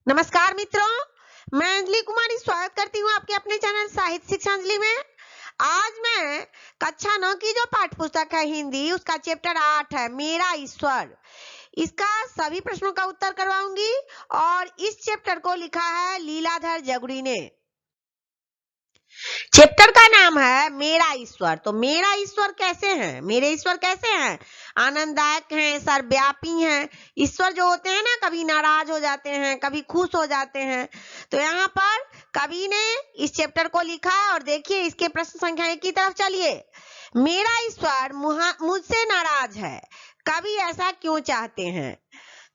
नमस्कार मित्रों, मैं अंजलि कुमारी स्वागत करती हूँ आपके अपने चैनल साहित्य शिक्षा अंजलि में। आज मैं कक्षा 9 की जो पाठ्य पुस्तक है हिंदी, उसका चैप्टर 8 है मेरा ईश्वर। इसका सभी प्रश्नों का उत्तर करवाऊंगी और इस चैप्टर को लिखा है लीलाधर जगुड़ी ने। चैप्टर का नाम है मेरा ईश्वर। तो मेरा ईश्वर कैसे हैं? मेरे ईश्वर कैसे हैं? आनंददायक हैं, सर्वव्यापी हैं। ईश्वर जो होते हैं ना, कभी नाराज हो जाते हैं, कभी खुश हो जाते हैं। तो यहाँ पर कवि ने इस चैप्टर को लिखा और देखिए इसके प्रश्न संख्या 1 की तरफ चलिए। मेरा ईश्वर मुझसे नाराज है, कवि ऐसा क्यों चाहते हैं?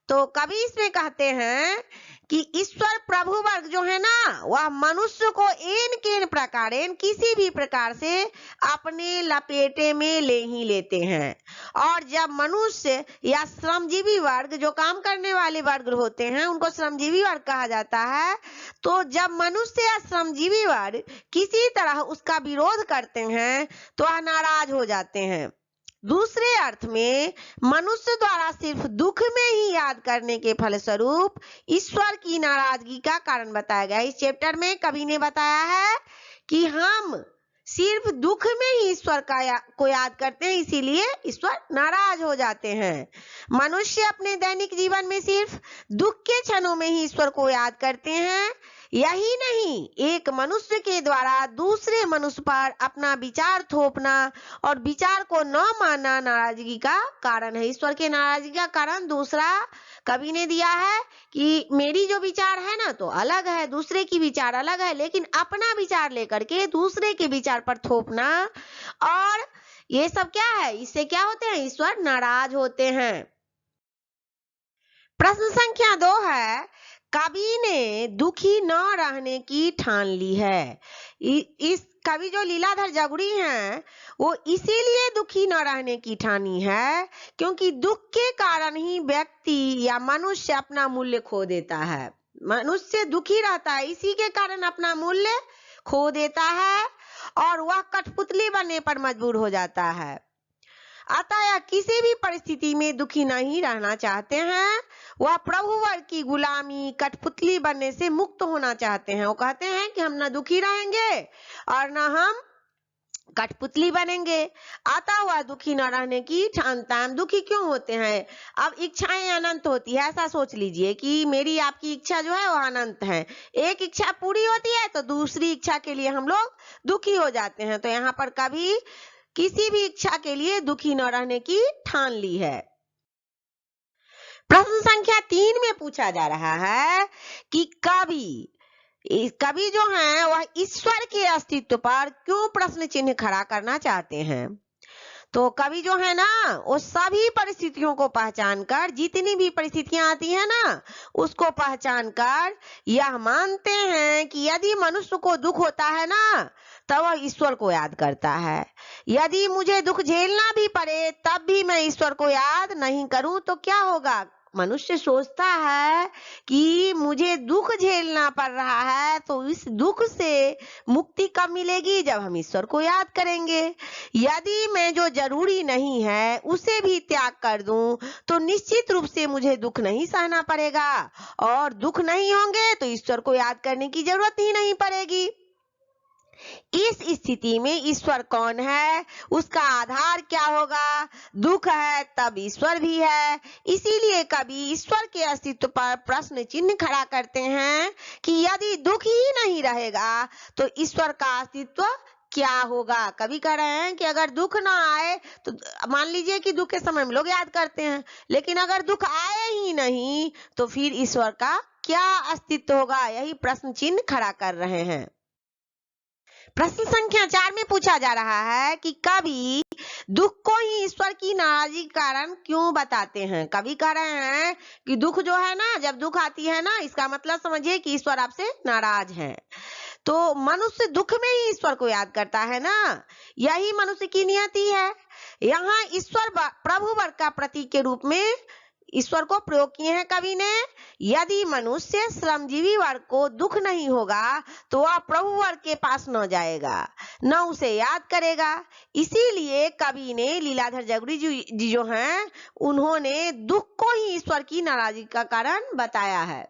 तो कवि इसमें कहते हैं कि ईश्वर प्रभु वर्ग जो है ना, वह मनुष्य को इन किन प्रकार किसी भी प्रकार से अपने लपेटे में ले ही लेते हैं। और जब मनुष्य या श्रमजीवी वर्ग, जो काम करने वाले वर्ग होते हैं, उनको श्रमजीवी वर्ग कहा जाता है। तो जब मनुष्य या श्रमजीवी वर्ग किसी तरह उसका विरोध करते हैं तो वह नाराज हो जाते हैं। दूसरे अर्थ में मनुष्य द्वारा सिर्फ दुख में ही याद करने के फलस्वरूप ईश्वर की नाराजगी का कारण बताया गया। इस चैप्टर में कवि ने बताया है कि हम सिर्फ दुख में ही ईश्वर को याद करते हैं, इसीलिए ईश्वर नाराज हो जाते हैं। मनुष्य अपने दैनिक जीवन में सिर्फ दुख के क्षणों में ही ईश्वर को याद करते हैं। यही नहीं, एक मनुष्य के द्वारा दूसरे मनुष्य पर अपना विचार थोपना और विचार को न मानना नाराजगी का कारण है। ईश्वर के नाराजगी का कारण दूसरा कवि ने दिया है कि मेरी जो विचार है ना, तो अलग है, दूसरे की विचार अलग है, लेकिन अपना विचार लेकर के दूसरे के विचार पर थोपना, और ये सब क्या है, इससे क्या होते हैं? ईश्वर नाराज होते हैं। प्रश्न संख्या 2 है, कवि ने दुखी न रहने की ठान ली है। इस कवि जो लीलाधर जगुड़ी हैं, वो इसीलिए दुखी न रहने की ठानी है क्योंकि दुख के कारण ही व्यक्ति या मनुष्य अपना मूल्य खो देता है। मनुष्य दुखी रहता है, इसी के कारण अपना मूल्य खो देता है और वह कठपुतली बनने पर मजबूर हो जाता है। अतः यह किसी भी परिस्थिति में दुखी नहीं रहना चाहते हैं। वह प्रभु वर्ग की गुलामी, कठपुतली बनने से मुक्त होना चाहते हैं। वो कहते हैं कि हम न दुखी रहेंगे और न हम कठपुतली बनेंगे। अतः वह दुखी न रहने की ठानता है। हम दुखी क्यों होते हैं? अब इच्छाएं अनंत होती है, ऐसा सोच लीजिए कि मेरी आपकी इच्छा जो है वो अनंत है। एक इच्छा पूरी होती है तो दूसरी इच्छा के लिए हम लोग दुखी हो जाते हैं। तो यहाँ पर कभी किसी भी इच्छा के लिए दुखी न रहने की ठान ली है। प्रश्न संख्या 3 में पूछा जा रहा है कि कवि जो हैं वह ईश्वर के अस्तित्व पर क्यों प्रश्न चिन्ह खड़ा करना चाहते हैं। तो कवि जो है ना, वो सभी परिस्थितियों को पहचान कर, जितनी भी परिस्थितियां आती है ना, उसको पहचान कर यह मानते हैं कि यदि मनुष्य को दुख होता है ना, तब वह ईश्वर को याद करता है। यदि मुझे दुख झेलना भी पड़े तब भी मैं ईश्वर को याद नहीं करूं तो क्या होगा? मनुष्य सोचता है कि मुझे दुख झेलना पड़ रहा है, तो इस दुख से मुक्ति कब मिलेगी? जब हम ईश्वर को याद करेंगे। यदि मैं जो जरूरी नहीं है उसे भी त्याग कर दूं तो निश्चित रूप से मुझे दुख नहीं सहना पड़ेगा, और दुख नहीं होंगे तो ईश्वर को याद करने की जरूरत ही नहीं पड़ेगी। इस स्थिति में ईश्वर कौन है, उसका आधार क्या होगा? दुख है तब ईश्वर भी है। इसीलिए कवि ईश्वर के अस्तित्व पर प्रश्न चिन्ह खड़ा करते हैं कि यदि दुख ही नहीं रहेगा तो ईश्वर का अस्तित्व क्या होगा। कवि कह रहे हैं कि अगर दुख ना आए तो मान लीजिए कि दुख के समय में लोग याद करते हैं, लेकिन अगर दुख आए ही नहीं तो फिर ईश्वर का क्या अस्तित्व होगा? यही प्रश्न चिन्ह खड़ा कर रहे हैं। प्रश्न संख्या 4 में पूछा जा रहा है कि कवि दुख को ही ईश्वर की नाराजगी कारण क्यों बताते हैं। कवि कह रहे हैं कि दुख जो है ना, जब दुख आती है ना, इसका मतलब समझिए कि ईश्वर आपसे नाराज है। तो मनुष्य दुख में ही ईश्वर को याद करता है ना, यही मनुष्य की नियति है। यहाँ ईश्वर प्रभु वर्ग का प्रतीक के रूप में ईश्वर को प्रयोग किए हैं कवि ने। यदि मनुष्य श्रमजीवी वर्ग को दुख नहीं होगा तो वह प्रभु वर्ग के पास न जाएगा, न उसे याद करेगा। इसीलिए कवि ने लीलाधर जगुड़ी जी जो हैं, उन्होंने दुख को ही ईश्वर की नाराजगी का कारण बताया है।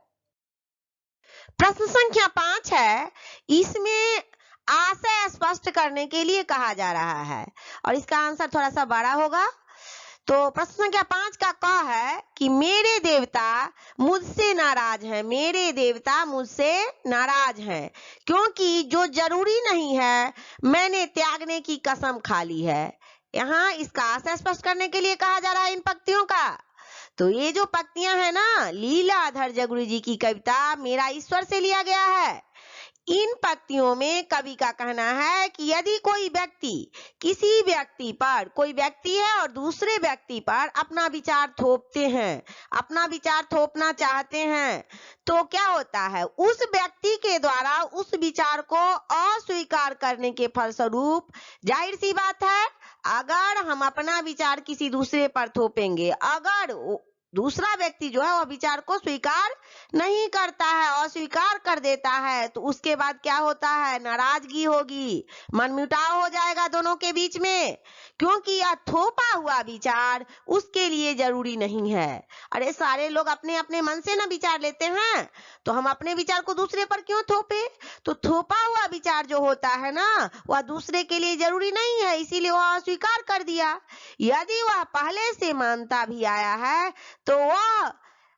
प्रश्न संख्या 5 है, इसमें आशय स्पष्ट करने के लिए कहा जा रहा है और इसका आंसर थोड़ा सा बड़ा होगा। तो प्रश्न संख्या 5 का क है कि मेरे देवता मुझसे नाराज हैं, मेरे देवता मुझसे नाराज हैं, क्योंकि जो जरूरी नहीं है मैंने त्यागने की कसम खा ली है। यहाँ इसका आशय स्पष्ट करने के लिए कहा जा रहा है इन पंक्तियों का। तो ये जो पंक्तियां है ना, लीलाधर जगुरी जी की कविता मेरा ईश्वर से लिया गया है। इन पंक्तियों में कवि का कहना है कि यदि कोई व्यक्ति किसी व्यक्ति पर, कोई व्यक्ति है और दूसरे व्यक्ति पर अपना विचार थोपते हैं, अपना विचार थोपना चाहते हैं, तो क्या होता है, उस व्यक्ति के द्वारा उस विचार को अस्वीकार करने के फलस्वरूप जाहिर सी बात है, अगर हम अपना विचार किसी दूसरे पर थोपेंगे, अगर दूसरा व्यक्ति जो है वह विचार को स्वीकार नहीं करता है, अस्वीकार कर देता है, तो उसके बाद क्या होता है, नाराजगी होगी, मनमुटाव हो जाएगा दोनों के बीच में, क्योंकि यह थोपा हुआ विचार उसके लिए जरूरी नहीं है। अरे सारे लोग अपने अपने मन से ना विचार लेते हैं, तो हम अपने विचार को दूसरे पर क्यों थोपे? तो थोपा हुआ विचार जो होता है ना, वह दूसरे के लिए जरूरी नहीं है, इसीलिए वह अस्वीकार कर दिया। यदि वह पहले से मानता भी आया है तो वह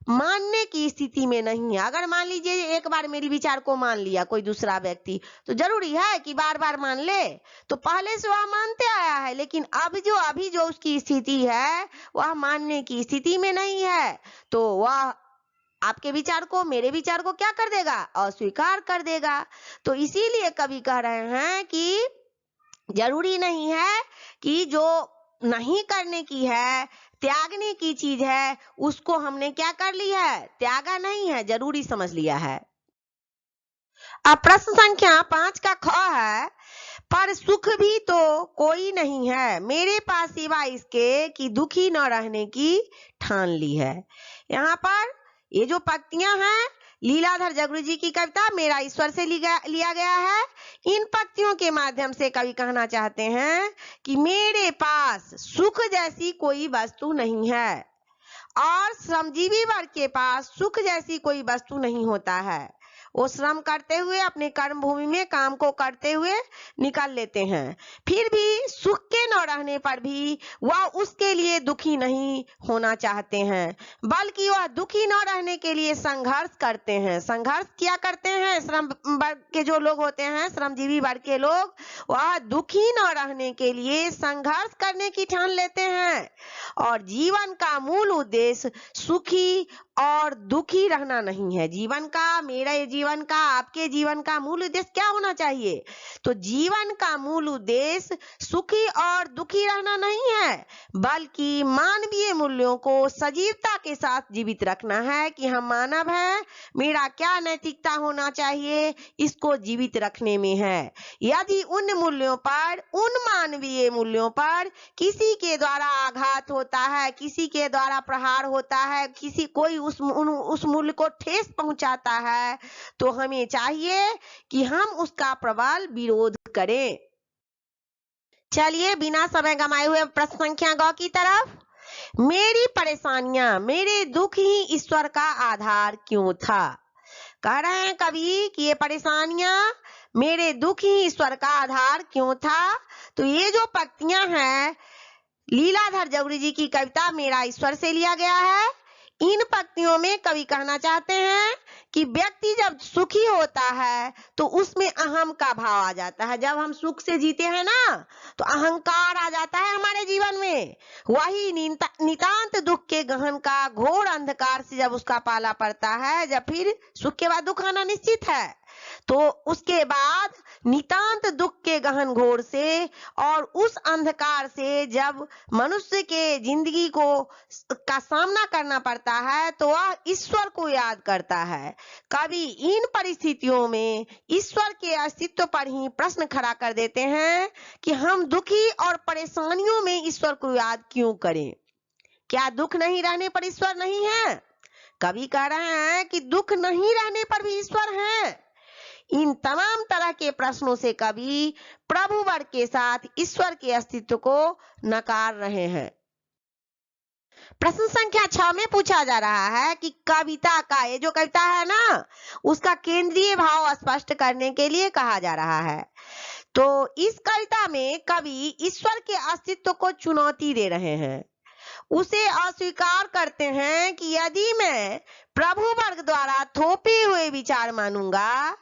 मानने की स्थिति में नहीं है। अगर मान लीजिए एक बार मेरी विचार को मान लिया कोई दूसरा व्यक्ति, तो जरूरी है कि बार बार मान ले? तो पहले से वह मानते आया है, लेकिन अभी जो उसकी स्थिति है वह मानने की स्थिति में नहीं है, तो वह आपके विचार को, मेरे विचार को क्या कर देगा, अस्वीकार कर देगा। तो इसीलिए कवि कह रहे हैं कि जरूरी नहीं है कि जो नहीं करने की है, त्यागने की चीज है, उसको हमने क्या कर ली है, त्यागा नहीं है, जरूरी समझ लिया है। अब प्रश्न संख्या 5 का ख है, पर सुख भी तो कोई नहीं है मेरे पास सिवा इसके कि दुखी न रहने की ठान ली है। यहाँ पर ये जो पंक्तियां हैं लीलाधर जगुरी जी की कविता मेरा ईश्वर से लिया गया है। इन पंक्तियों के माध्यम से कवि कहना चाहते हैं कि मेरे पास सुख जैसी कोई वस्तु नहीं है और श्रमजीवी वर्ग के पास सुख जैसी कोई वस्तु नहीं होता है। वो श्रम करते हुए अपने कर्म भूमि में काम को करते हुए निकल लेते हैं, फिर भी सुख के न रहने पर भी वह उसके लिए दुखी नहीं होना चाहते हैं, बल्कि वह दुखी न रहने के लिए संघर्ष करते हैं। संघर्ष क्या करते हैं? श्रम वर्ग के जो लोग होते हैं, श्रमजीवी वर्ग के लोग, वह दुखी न रहने के लिए संघर्ष करने की ठान लेते हैं। और जीवन का मूल उद्देश्य सुखी और दुखी रहना नहीं है। जीवन का, मेरे जीवन का, आपके जीवन का मूल उद्देश्य क्या होना चाहिए? तो जीवन का मूल उद्देश्य सुखी और दुखी रहना नहीं है, बल्कि मानवीय मूल्यों को सजीवता के साथ जीवित रखना है कि हम मानव हैं, मेरा क्या नैतिकता होना चाहिए, इसको जीवित रखने में है। यदि उन मूल्यों पर, उन मानवीय मूल्यों पर किसी के द्वारा आघात होता है, किसी के द्वारा प्रहार होता है, किसी कोई उस मूल्य को ठेस पहुंचाता है, तो हमें चाहिए कि हम उसका प्रबल विरोध करें। चलिए बिना समय गंवाए हुए प्रश्न संख्या ग की तरफ। मेरी परेशानियां, मेरे दुख ही ईश्वर का आधार क्यों था? कह रहे हैं कवि कि ये परेशानियां, मेरे दुख ही ईश्वर का आधार क्यों था। तो ये जो पंक्तियां हैं लीलाधर जगुरी जी की कविता मेरा ईश्वर से लिया गया है। इन पंक्तियों में कवि कहना चाहते हैं कि व्यक्ति जब सुखी होता है तो उसमें अहम का भाव आ जाता है। जब हम सुख से जीते हैं ना, तो अहंकार आ जाता है हमारे जीवन में। वही नितांत दुख के गहन का घोर अंधकार से जब उसका पाला पड़ता है, जब फिर सुख के बाद दुख आना निश्चित है, तो उसके बाद नितांत दुख के गहन घोर से और उस अंधकार से जब मनुष्य के जिंदगी का सामना करना पड़ता है, तो वह ईश्वर को याद करता है। कवि इन परिस्थितियों में ईश्वर के अस्तित्व पर ही प्रश्न खड़ा कर देते हैं कि हम दुखी और परेशानियों में ईश्वर को याद क्यों करें? क्या दुख नहीं रहने पर ईश्वर नहीं है? कवि कह रहे हैं कि दुख नहीं रहने पर भी ईश्वर है। इन तमाम तरह के प्रश्नों से कवि प्रभु वर्ग के साथ ईश्वर के अस्तित्व को नकार रहे हैं। प्रश्न संख्या 6 में पूछा जा रहा है कि कविता का, ये जो कविता है ना, उसका केंद्रीय भाव स्पष्ट करने के लिए कहा जा रहा है। तो इस कविता में कवि ईश्वर के अस्तित्व को चुनौती दे रहे हैं, उसे अस्वीकार करते हैं कि यदि मैं प्रभु वर्ग द्वारा थोपे हुए विचार मानूंगा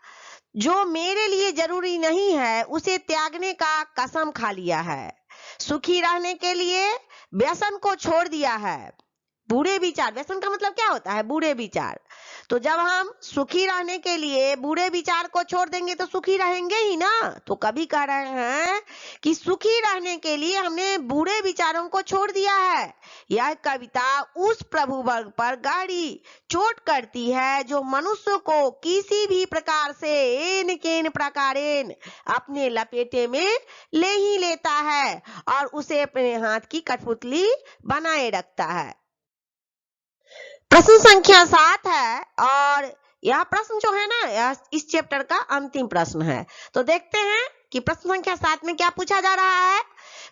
जो मेरे लिए जरूरी नहीं है, उसे त्यागने का कसम खा लिया है। सुखी रहने के लिए व्यसन को छोड़ दिया है। बुरे विचार, व्यसन का मतलब क्या होता है? बुरे विचार। तो जब हम सुखी रहने के लिए बुरे विचार को छोड़ देंगे तो सुखी रहेंगे ही ना। तो कवि कह रहे हैं कि सुखी रहने के लिए हमने बुरे विचारों को छोड़ दिया है। यह कविता उस प्रभु वर्ग पर गहरी चोट करती है जो मनुष्य को किसी भी प्रकार से एन केन प्रकारेन अपने लपेटे में ले ही लेता है और उसे अपने हाथ की कठपुतली बनाए रखता है। प्रश्न संख्या 7 है और यह प्रश्न जो है ना, यह इस चैप्टर का अंतिम प्रश्न है। तो देखते हैं कि प्रश्न संख्या 7 में क्या पूछा जा रहा है।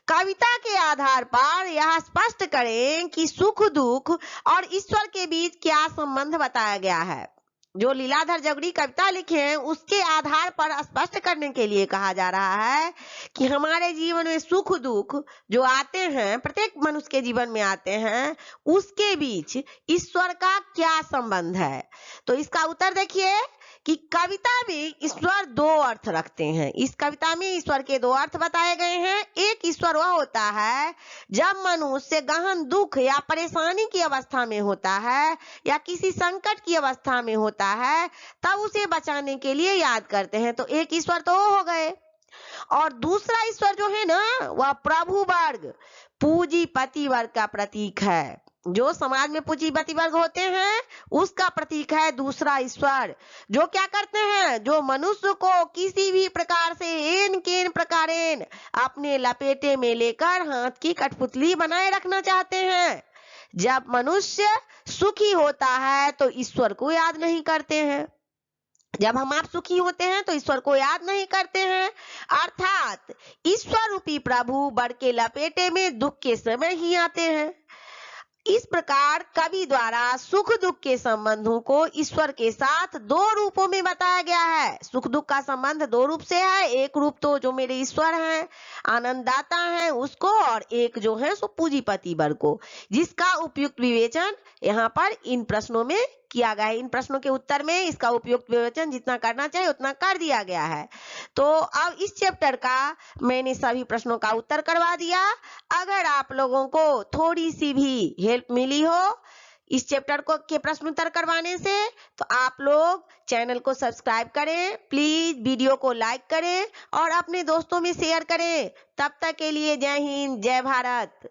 कविता के आधार पर यह स्पष्ट करें कि सुख दुख और ईश्वर के बीच क्या संबंध बताया गया है। जो लीलाधर जगड़ी कविता लिखे हैं उसके आधार पर स्पष्ट करने के लिए कहा जा रहा है कि हमारे जीवन में सुख दुख जो आते हैं, प्रत्येक मनुष्य के जीवन में आते हैं, उसके बीच ईश्वर का क्या संबंध है। तो इसका उत्तर देखिए कि कविता में ईश्वर दो अर्थ रखते हैं। इस कविता में ईश्वर के दो अर्थ बताए गए हैं। एक ईश्वर वह होता है जब मनुष्य गहन दुख या परेशानी की अवस्था में होता है या किसी संकट की अवस्था में होता है, तब उसे बचाने के लिए याद करते हैं। तो एक ईश्वर तो हो गए, और दूसरा ईश्वर जो है ना, वह प्रभु वर्ग, पूंजीपति वर्ग का प्रतीक है। जो समाज में पूंजीपति वर्ग होते हैं उसका प्रतीक है दूसरा ईश्वर, जो क्या करते हैं, जो मनुष्य को किसी भी प्रकार से एन केन प्रकारेन अपने लपेटे में लेकर हाथ की कठपुतली बनाए रखना चाहते हैं। जब मनुष्य सुखी होता है तो ईश्वर को याद नहीं करते हैं, जब हम आप सुखी होते हैं तो ईश्वर को याद नहीं करते हैं। अर्थात ईश्वर रूपी प्रभु वर्ग के लपेटे में दुख के समय ही आते हैं। इस प्रकार कवि द्वारा सुख दुख के संबंधों को ईश्वर के साथ दो रूपों में बताया गया है। सुख दुख का संबंध दो रूप से है। एक रूप तो जो मेरे ईश्वर हैं, आनंददाता हैं, उसको, और एक जो है सो पूंजीपति वर्ग को, जिसका उपयुक्त विवेचन यहाँ पर इन प्रश्नों में किया गया है। इन प्रश्नों के उत्तर में इसका उपयुक्त विवेचन जितना करना चाहिए उतना कर दिया गया है। तो अब इस चैप्टर का मैंने सभी प्रश्नों का उत्तर करवा दिया। अगर आप लोगों को थोड़ी सी भी हेल्प मिली हो इस चैप्टर को के प्रश्न उत्तर करवाने से, तो आप लोग चैनल को सब्सक्राइब करें, प्लीज वीडियो को लाइक करें और अपने दोस्तों में शेयर करें। तब तक के लिए जय हिंद, जय भारत।